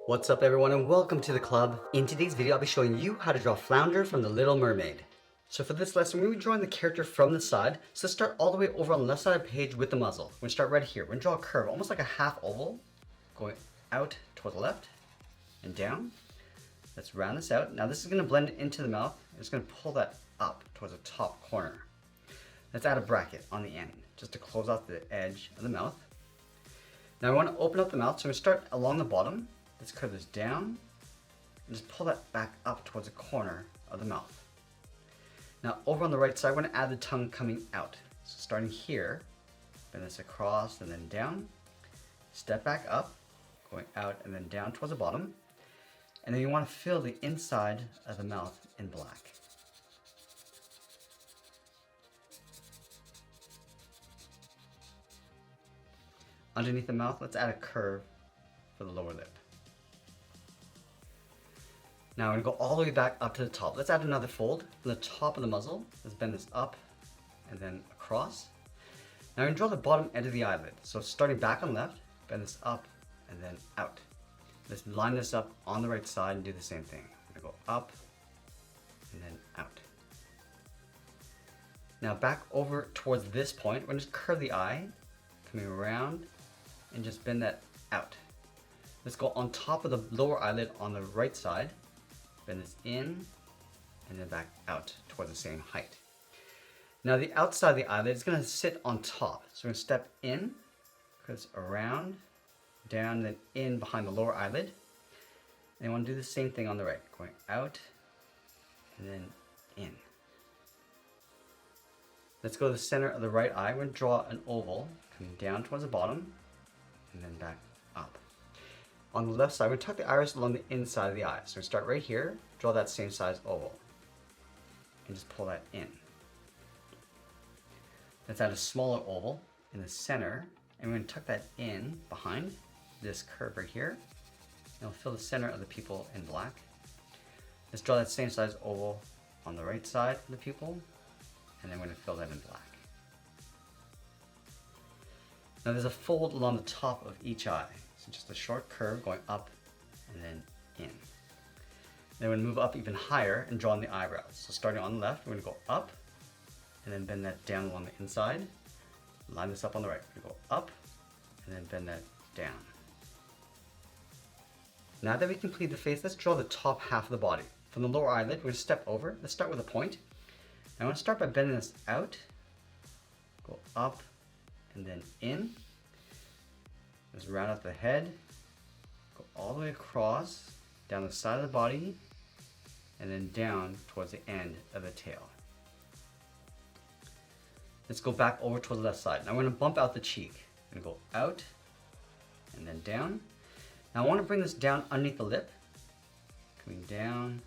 What's up everyone and welcome to the club. In today's video I'll be showing you how to draw Flounder from the Little Mermaid. So for this lesson we're going to be drawing the character from the side. So start all the way over on the left side of the page with the muzzle. We're going to start right here. We're going to draw a curve, almost like a half oval, going out toward the left and down. Let's round this out. Now this is going to blend into the mouth. It's going to pull that up towards the top corner. Let's add a bracket on the end just to close off the edge of the mouth. Now I want to open up the mouth, so I'm going to start along the bottom. Let's curve this down and just pull that back up towards the corner of the mouth. Now over on the right side, we're going to add the tongue coming out. So starting here, bend this across and then down, step back up, going out and then down towards the bottom. And then you want to fill the inside of the mouth in black. Underneath the mouth, let's add a curve for the lower lip. Now I'm going to go all the way back up to the top. Let's add another fold from the top of the muzzle. Let's bend this up and then across. Now I'm going to draw the bottom end of the eyelid. So starting back on left, bend this up and then out. Let's line this up on the right side and do the same thing. I'm going to go up and then out. Now back over towards this point, we're going to curve the eye, coming around and just bend that out. Let's go on top of the lower eyelid on the right side. Bend this in and then back out towards the same height. Now the outside of the eyelid is going to sit on top. So we're going to step in, curve around, down, then in behind the lower eyelid. And you want to do the same thing on the right, going out and then in. Let's go to the center of the right eye. We're going to draw an oval coming down towards the bottom and then back up. On the left side, we're going to tuck the iris along the inside of the eye. So we start right here, draw that same size oval, and just pull that in. Let's add a smaller oval in the center, and we're going to tuck that in behind this curve right here. And we'll fill the center of the pupil in black. Let's draw that same size oval on the right side of the pupil, and then we're going to fill that in black. Now there's a fold along the top of each eye. So just a short curve going up and then in. Then we're going to move up even higher and draw in the eyebrows. So starting on the left, we're going to go up and then bend that down along the inside. Line this up on the right. We're going to go up and then bend that down. Now that we complete the face, let's draw the top half of the body. From the lower eyelid, we're going to step over. Let's start with a point. I want to start by bending this out, go up and then in. Just round out the head, go all the way across, down the side of the body, and then down towards the end of the tail. Let's go back over towards the left side. Now we're going to bump out the cheek. I'm going to go out and then down. Now I want to bring this down underneath the lip, coming down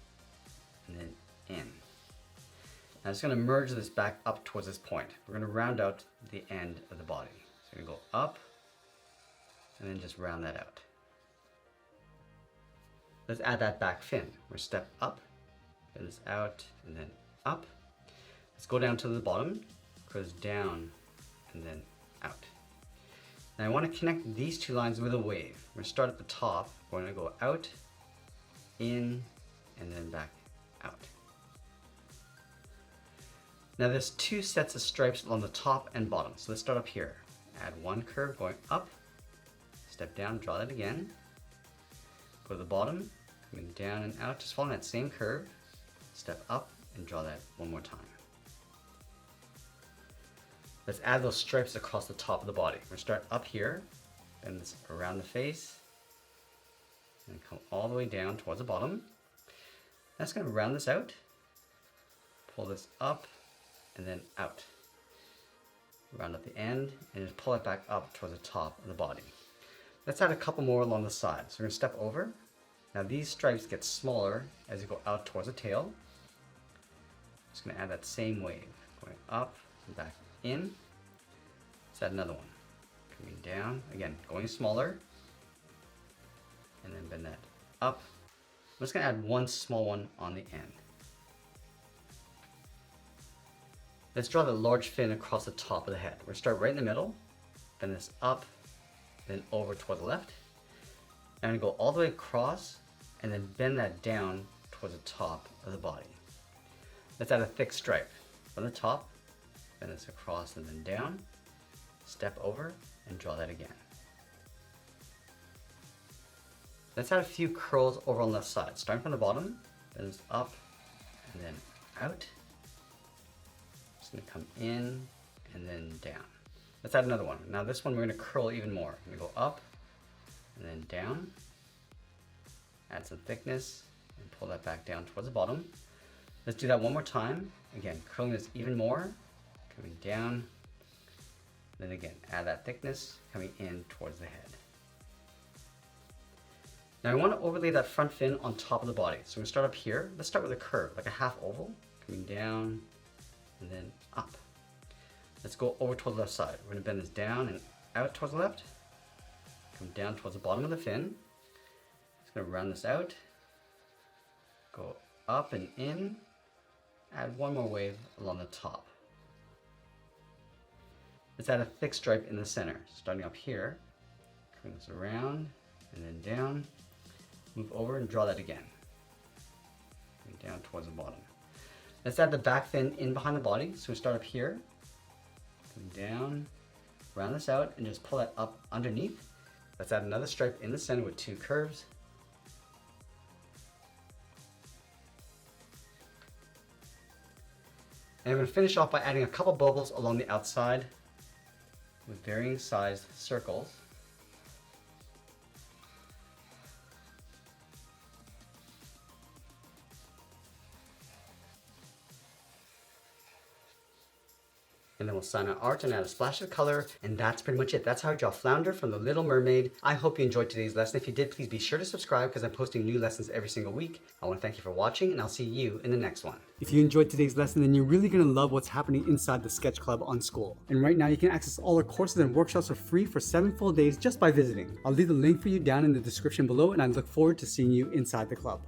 and then in. Now I'm just going to merge this back up towards this point. We're going to round out the end of the body. So we're going to go up, and then just round that out. Let's add that back fin. We're step up, bend this out, and then up. Let's go down to the bottom, curve down, and then out. Now I want to connect these two lines with a wave. We're going to start at the top. We're going to go out, in, and then back out. Now there's two sets of stripes along the top and bottom. So let's start up here. Add one curve going up, step down, draw that again. Go to the bottom, coming down and out, just following that same curve. Step up and draw that one more time. Let's add those stripes across the top of the body. We're going to start up here, bend this around the face, and come all the way down towards the bottom. That's going to round this out, pull this up, and then out. Round up the end, and just pull it back up towards the top of the body. Let's add a couple more along the side. So we're going to step over. Now these stripes get smaller as you go out towards the tail. Just going to add that same wave, going up and back in. Let's add another one. Coming down, again, going smaller. And then bend that up. I'm just going to add one small one on the end. Let's draw the large fin across the top of the head. We're going to start right in the middle, bend this up, then over toward the left. I'm gonna go all the way across and then bend that down towards the top of the body. Let's add a thick stripe from the top, bend this across and then down, step over and draw that again. Let's add a few curls over on the left side. Starting from the bottom, bend this up and then out. Just gonna come in and then down. Let's add another one. Now this one we're gonna curl even more. I'm gonna go up and then down. Add some thickness and pull that back down towards the bottom. Let's do that one more time. Again, curling this even more, coming down. Then again, add that thickness, coming in towards the head. Now I want to overlay that front fin on top of the body. So we're gonna start up here. Let's start with a curve, like a half oval, coming down and then up. Let's go over towards the left side. We're gonna bend this down and out towards the left. Come down towards the bottom of the fin. Just gonna round this out. Go up and in. Add one more wave along the top. Let's add a thick stripe in the center. Starting up here, coming this around and then down. Move over and draw that again. Coming down towards the bottom. Let's add the back fin in behind the body. So we start up here, come down, round this out and just pull that up underneath. Let's add another stripe in the center with two curves. And I'm going to finish off by adding a couple bubbles along the outside with varying sized circles. And then we'll sign our art and add a splash of color, and that's pretty much it. That's how I draw Flounder from The Little Mermaid. I hope you enjoyed today's lesson. If you did, please be sure to subscribe because I'm posting new lessons every single week. I want to thank you for watching, and I'll see you in the next one. If you enjoyed today's lesson, then you're really going to love what's happening inside the Sketch Club on School. And right now you can access all our courses and workshops for free for 7 full days just by visiting. I'll leave the link for you down in the description below, and I look forward to seeing you inside the club.